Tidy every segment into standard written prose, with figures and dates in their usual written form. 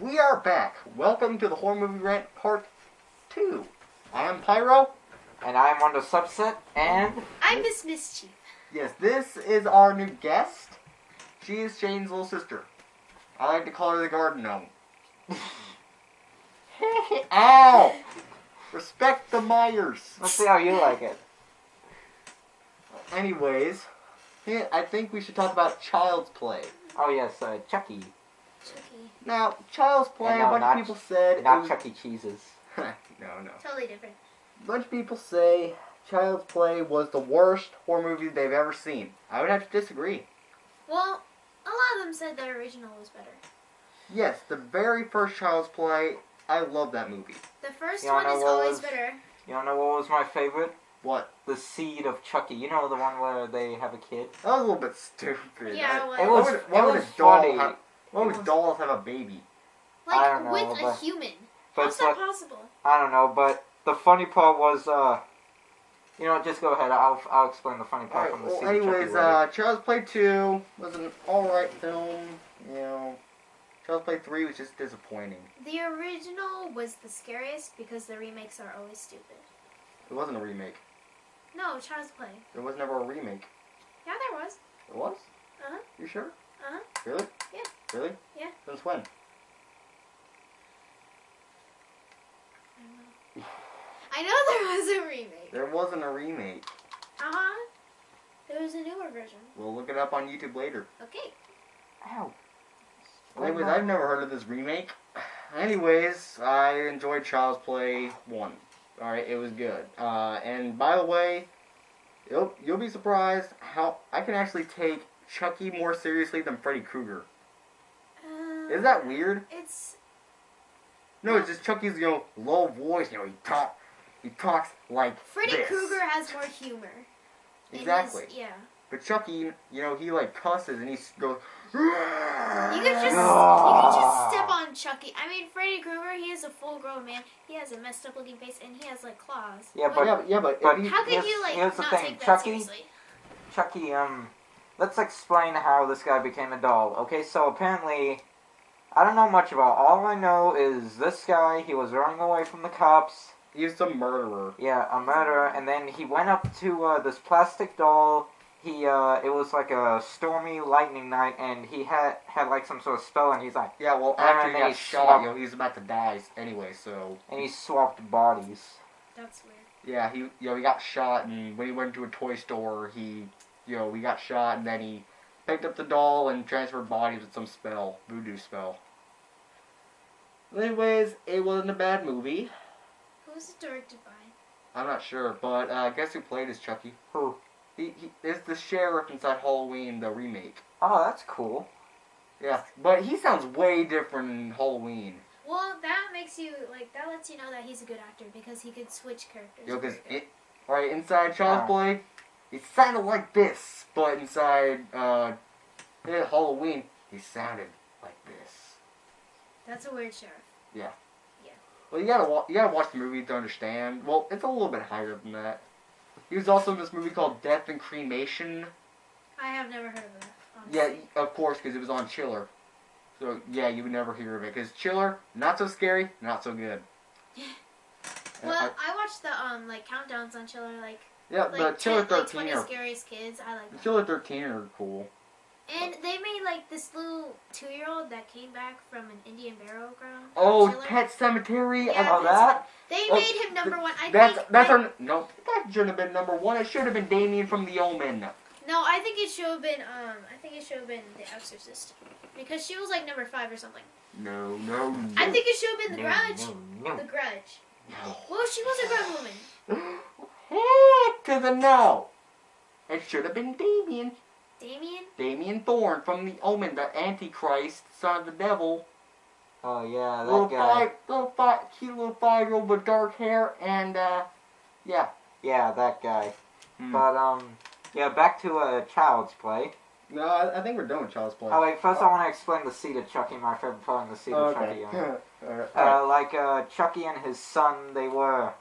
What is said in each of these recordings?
we are back. Welcome to the Horror Movie Rant Part 2. I am Pyro. And I'm on the subset, and... I'm Miss Mischief. Yes, this is our new guest. She is Shane's little sister. I like to call her the garden gnome. Ow! Respect the Myers. Let's see how you like it. Anyways, I think we should talk about Child's Play. Oh yes, Chucky. Chucky. Now, Child's Play, No, a bunch of people said... Not it was... Chuck E. Cheese's. no. Totally different. A bunch of people say Child's Play was the worst horror movie they've ever seen. I would have to disagree. Well, a lot of them said the original was better. Yes, the very first Child's Play, I love that movie. The first You one wanna is know what always was- better. You wanna know what was my favorite? What? The Seed of Chucky. You know the one where they have a kid? That was a little bit stupid. Yeah, It was, Why it would was a doll funny. have, why would dolls have a baby? Like, I don't know, with a but- human. but How's that what- possible? I don't know, but the funny part was, you know, just go ahead. I'll explain the funny part from the Seed of Anyways, Chucky later. Child's Play 2 was an alright film. You know, Child's Play 3 was just disappointing. The original was the scariest because the remakes are always stupid. It wasn't a remake. No, Child's Play. There was never a remake. Yeah, there was. It was? Uh-huh. You sure? Uh-huh. Really? Yeah. Really? Yeah. Since when? I know there was a remake. There wasn't a remake. Uh-huh. There was a newer version. We'll look it up on YouTube later. Okay. Ow. Anyways, I've never heard of this remake. Anyways, I enjoyed Child's Play 1. Alright, it was good. And by the way, you'll be surprised how I can actually take Chucky more seriously than Freddy Krueger. Is that weird? It's... No, it's just Chucky's, low voice, he talks like Freddy this. Krueger has more humor. in Exactly. his- yeah. But Chucky, he like cusses and he goes... You could just step on Chucky. I mean, Freddy Krueger, he is a full-grown man. He has a messed up looking face and he has like claws. Yeah, but but if he, How can you here's the not thing, take that Chucky- seriously? Chucky, let's explain how this guy became a doll. Okay, so apparently, I don't know much about. All I know is this guy, he was running away from the cops. he was a murderer. Yeah, a murderer, and then he went up to this plastic doll. It was like a stormy lightning night, and he had like some sort of spell, and he's like, Yeah, well, And after he then got he shot, swapped- he was about to die anyway, so... and he swapped bodies. That's weird. Yeah, he got shot, and when he went to a toy store, he got shot, and then he picked up the doll and transferred bodies with some spell, voodoo spell. Anyways, it wasn't a bad movie. Who was it directed by? I'm not sure, but guess who played as Chucky? Who? He is the sheriff inside Halloween, the remake. Oh, that's cool. Yeah, but he sounds way different in Halloween. Well, that makes you, that lets you know that he's a good actor because he could switch characters. Because very good. right inside Child's Play, he sounded like this, but inside Halloween, he sounded like this. That's a weird sheriff. Well, you gotta watch the movie to understand. Well, it's a little bit higher than that. He was also in this movie called Death and Cremation. I have never heard of that. Yeah, Honestly. of course, because it was on Chiller. So yeah, you would never hear of it. Because Chiller, not so scary, not so good. Well, I watched the countdowns on Chiller, Yeah, the Chiller 13 20 are scariest kids. I like the that. Chiller 13 are cool. And they made this little 2-year-old that came back from an Indian burial ground. Oh, Chiller. Pet Cemetery. Yeah, Oh, that? They Oh, made him number one. No, that shouldn't have been number one. It should have been Damien from The Omen. No, I think it should have been. I think it should have been The Exorcist because she was number 5 or something. No. I think it should have been The Grudge. No. The Grudge. No. Well, she was a grudge woman. Heck to the no. It should have been Damien. Damien. Damien Thorne from The Omen, the Antichrist, son of the devil. Oh yeah, that guy. Cute little 5-year-old with dark hair, and yeah. Yeah, that guy. Hmm. But yeah, back to Child's Play. No, I think we're done with Child's Play. Oh wait, first I want to explain the Seed of Chucky, my favorite part in the Seed of Chucky. Alright. Chucky and his son, they were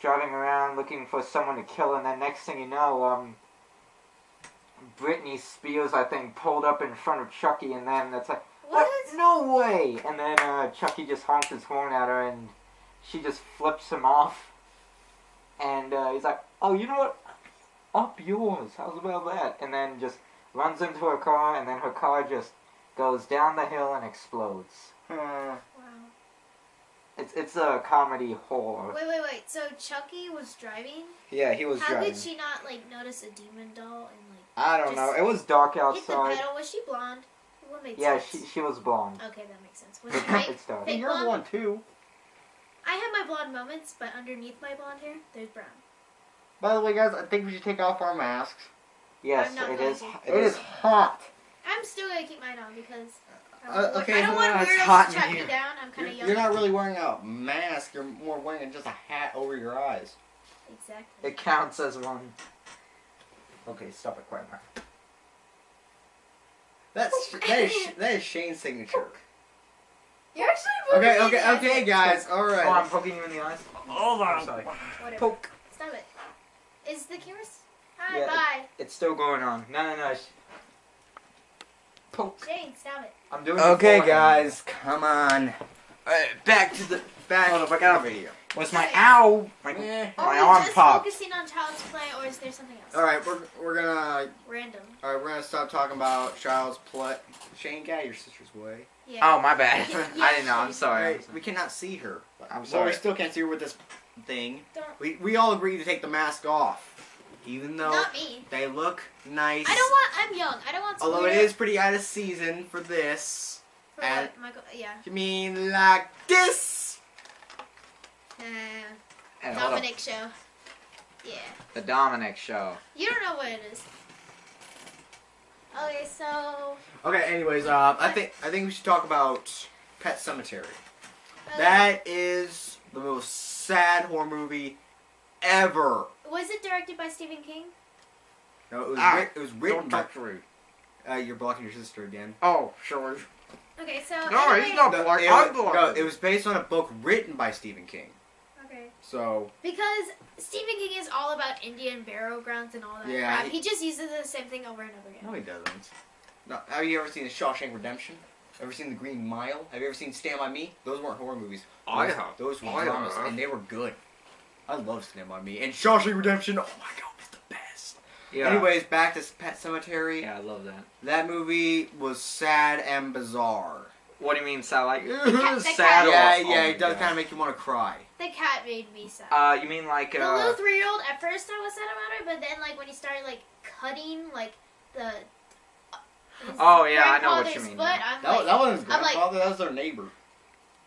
driving around looking for someone to kill, and then next thing you know, Britney Spears, I think, pulled up in front of Chucky, and then it's like, What? No way! And then Chucky just honks his horn at her, and she just flips him off. And he's like, "Oh, you know what? Up yours. How's about that?" And then just runs into her car, and then her car just goes down the hill and explodes. Wow. It's a comedy horror. Wait. So Chucky was driving? Yeah, he was How driving. could she not, like, notice a demon doll and, like, I don't know. just It was dark hit the outside. pedal? Was she blonde? What made Yeah, sense? she was blonde. Okay, that makes sense. Was she fake? It's dark. Fake You're blonde? one too. I have my blonde moments, but underneath my blonde hair, there's brown. By the way, guys, I think we should take off our masks. Yes, I'm not it going is. to. It is hot. I'm still gonna keep mine on because Okay, I don't want it's weirdos hot to in track here. me down. I'm kind of young. You're not really wearing a mask. You're more wearing just a hat over your eyes. Exactly. It counts as one. Okay, stop it, quiet. That is Shane's signature. You're actually poking me in the Okay, eyes. guys. All right. Oh, I'm poking you in the eyes. Hold I'm sorry. Whatever. Poke. Stop it. Is the camera? Hi, Yeah, bye. It's still going on. No. Poke. Shane, stop it. I'm doing. Okay, it for him. guys, come on. Back to the back. Hold up, I got a video. What's my ow? My Are My we arm just popped. focusing on Child's Play, or is there something else? All right, we're gonna Random. stop talking about Child's Play. Shane, get out of your sister's way. Yeah. Oh, my bad. Yeah, I didn't know. I'm Shane. sorry. Right, we cannot see her. I'm Well, sorry. we still can't see her with this thing. Don't. We all agree to take the mask off, even though Not me. they look nice. I'm young. I don't want to. Although it is pretty out of season for this. For and- what, Michael? Yeah. You mean like this? And hold up. Dominic show. Yeah. The Dominic Show. You don't know what it is. Okay, so. Okay. Anyways, I think we should talk about Pet Cemetery. Okay. That is the most sad horror movie ever. Was it directed by Stephen King? No, it was Ah, it was written by. through. You're blocking your sister again. Oh, sure. Okay, so. No, anyway, he's not No, blocking. it, I'm no, blocking. it was based on a book written by Stephen King. Okay. So Because Stephen King is all about Indian burial grounds and all that Yeah, crap. He just uses the same thing over and over again. no, he doesn't. No, have you ever seen The Shawshank Redemption? Ever seen The Green Mile? Have you ever seen Stand By Me? Those weren't horror movies. I Those- have. Those were I dramas, have. and they were good. I love Stand By Me. And Shawshank Redemption, oh my god, it's the best. Yeah. Anyways, back to Pet Cemetery. Yeah, I love that. That movie was sad and bizarre. What do you mean, sad? Like the sad? cat- or- Yeah, oh it my does God. kind of make you want to cry. The cat made me sad. You mean like The little 3-year-old, at first I was sad about it, but then like when he started like cutting like the his Oh, yeah, I know what you grandfather's mean foot, now. I'm That, like, that wasn't his I'm like- grandfather, that was their neighbor.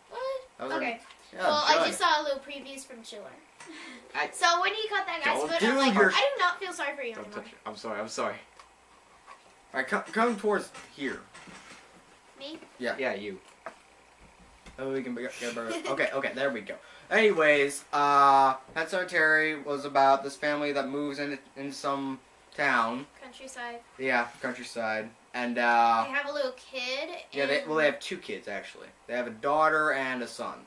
what? That was Okay. Their, yeah, Well, I Judd. just saw little previews from Chiller. I- So when he cut that guy's Don't foot, do I'm like, your- I do not feel sorry for you Don't anymore. touch it. I'm sorry. Alright, come towards here. Me? Yeah, you. Oh, we can get a better. Okay, there we go. Anyways, Pet Cemetery was about this family that moves in some town. Countryside. Yeah, countryside. And, They have a little kid. yeah, and they have 2 kids, actually. They have a daughter and a son.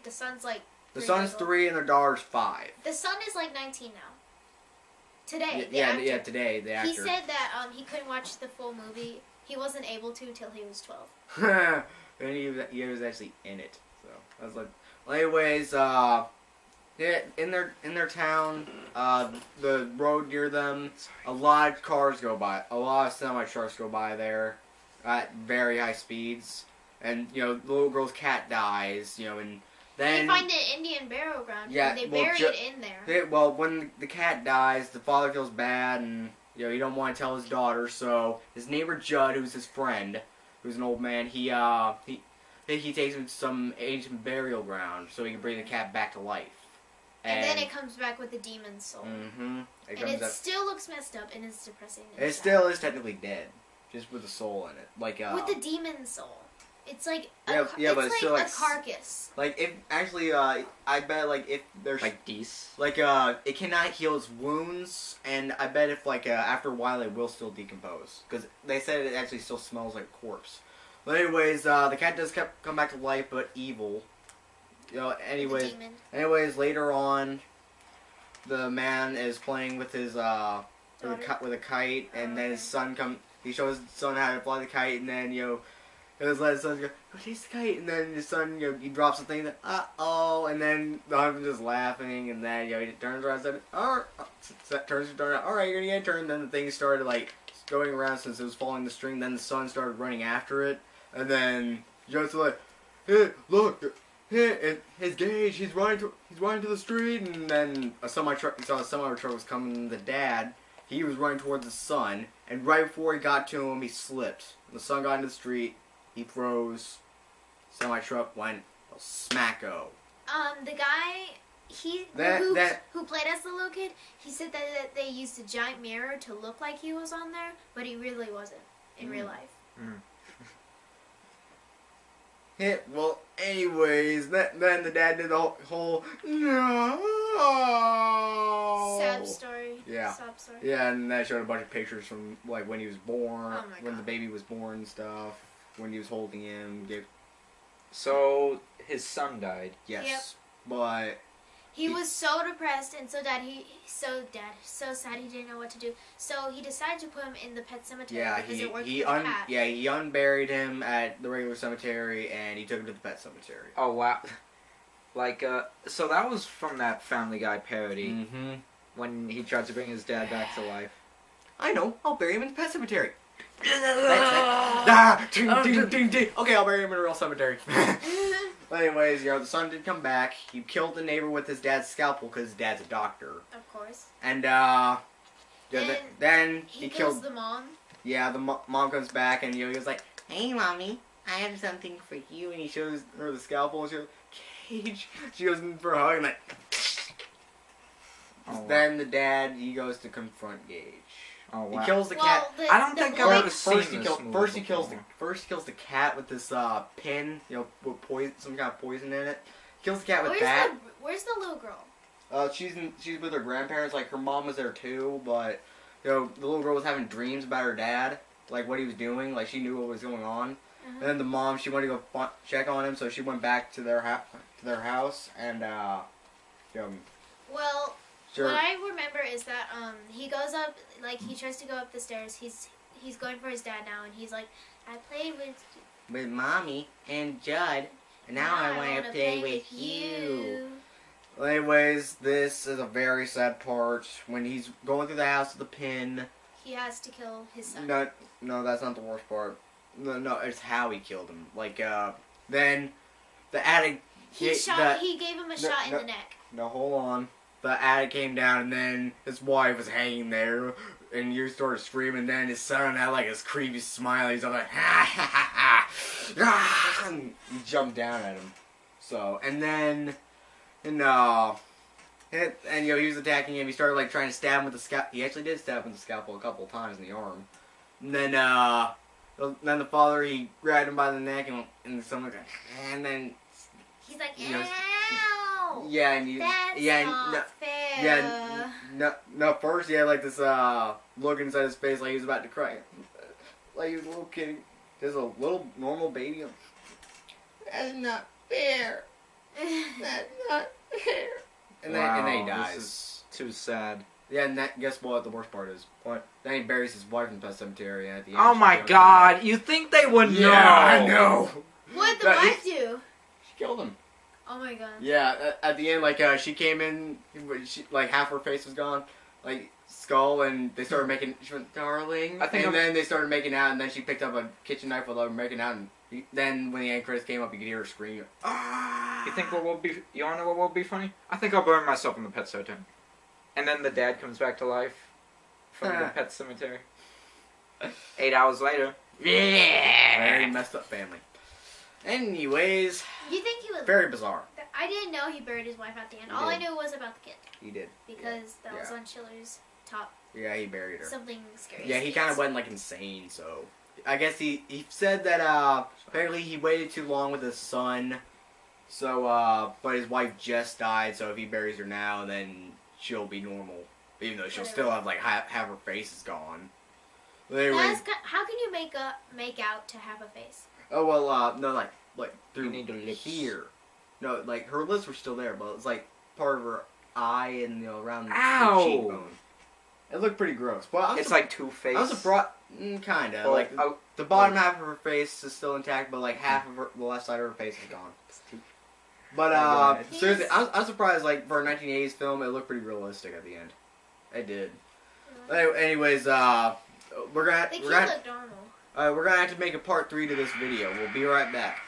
The son's like. The 3 son's years old. 3 and their daughter's 5. The son is like 19 now. Today. Yeah, the yeah, actor. today, the actor. He said that he couldn't watch the full movie. He wasn't able to till he was 12. And he was actually in it. So I was like, well, anyways, yeah, in their town, the road near them, a lot of cars go by, a lot of semi trucks go by there at very high speeds, and the little girl's cat dies, and then They find an Indian burial ground. Yeah, and they well, bury it in there. when the cat dies, the father feels bad, and he don't want to tell his daughter, so his neighbor Judd, who's his friend, who's an old man, he takes him to some ancient burial ground so he can bring the cat back to life. And then it comes back with the demon soul. Mm-hmm. And it still looks messed up and it's depressing. And It sad. still is technically dead, just with a soul in it, like With the demon soul. It's like Yeah, yeah, but it's it's still like like a carcass. like if actually I bet like if there's Like these. it cannot heal its wounds, and I bet if after a while it will still decompose because they said it actually still smells like a corpse. But anyways, the cat does come back to life, but evil. The Anyways, demon. later on, the man is playing with his with a kite, and then his son he shows his son how to fly the kite, and then His son goes, "Go chase the kite," and then his son, he drops the thing. That oh, and then the husband just laughing, and then he turns around and said, "All right," turns around. "All right, you're gonna get a turn." Then the thing started like going around since it was following the string. Then the son started running after it, and then Joe's like, "Hey, look, hey, his gauge. He's running to the street." And then a semi truck was coming. The dad, he was running towards the son, and right before he got to him, he slipped. The son got into the street. He froze. Semi truck went smacko. The guy who played as the little kid, he said that they used a giant mirror to look like he was on there, but he really wasn't in real life. Yeah, well, anyways, then the dad did the whole no Sad story. Yeah. Sob story. Yeah, and that showed a bunch of pictures from like when he was born, Oh my when the God. baby was born and stuff, when he was holding him. So his son died. Yes, Yep. but He was so depressed and so sad he didn't know what to do. So he decided to put him in the pet cemetery yeah, because it worked he for the cat. he unburied him at the regular cemetery and he took him to the pet cemetery. Oh wow. Like so that was from that Family Guy parody Mm-hmm. when he tried to bring his dad back to life. I know. I'll bury him in the pet cemetery. Okay, I'll bury him in a real cemetery. But anyways, the son did come back. He killed the neighbor with his dad's scalpel because his dad's a doctor. Of course. And Then he kills killed. the mom. Yeah, the mom comes back and he was like, "Hey, mommy, I have something for you." And he shows her the scalpel. And she goes, "Cage." She goes in for a hug and like. Oh, wow. Then the dad, he goes to confront Gage. Oh wow. He kills the cat. I don't think I've ever seen First, this movie first he before. kills the cat with this pin, with poison, some kind of poison in it. Kills the cat with that. Where's the little girl? She's with her grandparents. Like her mom was there too, but the little girl was having dreams about her dad, like what he was doing. Like she knew what was going on. And then the mom, she wanted to go check on him, so she went back to their house and Well, sure. what I remember is that he goes up, like he tries to go up the stairs. He's going for his dad now, and he's like, "I played with mommy and Judd, and now I want wanna to play with you." Well, anyways, this is a very sad part when he's going through the house with the pin. He has to kill his son. No, that's not the worst part. No, it's how he killed him. Like, then the attic. He gave him a shot in the neck. No, hold on. The attic came down, and then his wife was hanging there, and you started screaming. And then his son had like his creepy smile. He's all like, "Ha ha ha ha!" Ah! And he jumped down at him. So, and then, he was attacking him. He started like trying to stab him with the scalpel. He actually did stab him with the scalpel a couple of times in the arm. And then the father, he grabbed him by the neck and someone like, and then He's like, you know, "Ow!" yeah, and you, That's yeah, not fair. yeah, no. First, he had like this look inside his face, like he was about to cry, like he was a little kid. There's a little normal baby. That's not fair. That's not fair. And then he dies. This is too sad. Yeah, and guess what? The worst part is what? Then he buries his wife in the pet cemetery, and at the end. Oh my God! You think they would know? Yeah, I know. What did the wife do? She killed him. Oh my God. Yeah, at the end, like she came in, like half her face was gone, like skull, and they started making. She went, "Darling," then they started making out, and then she picked up a kitchen knife while they were making out, and then when the end credits came up, you could hear her scream. Ah! You think what will be? You wanna know what will be funny? I think I'll burn myself in the pet cemetery, and then the dad comes back to life from the pet cemetery. 8 hours later. Yeah. Very messed up family. Anyways. You think he was very bizarre. I didn't know he buried his wife at the end. All I knew was about the kid. He did. Because that was on Schiller's top. Yeah, he buried her. Something scary. Yeah, he kind of went like insane. So I guess he said that apparently he waited too long with his son. So but his wife just died. So if he buries her now, then she'll be normal. Even though she'll still have like have her face is gone. But anyways, how can you make out to have a face? Oh well, no, like through you need to lips. here. No, like her lips were still there, but it's like part of her eye and around the Ow! cheekbone. It looked pretty gross, but it's like Two-Face. Kinda. Well, like the bottom half of her face is still intact, but like half of the left side of her face is gone. But seriously, I'm surprised. Like for a 1980s film, it looked pretty realistic at the end. It did. Anyways, we're gonna look normal. we're gonna have to make a part 3 to this video. We'll be right back.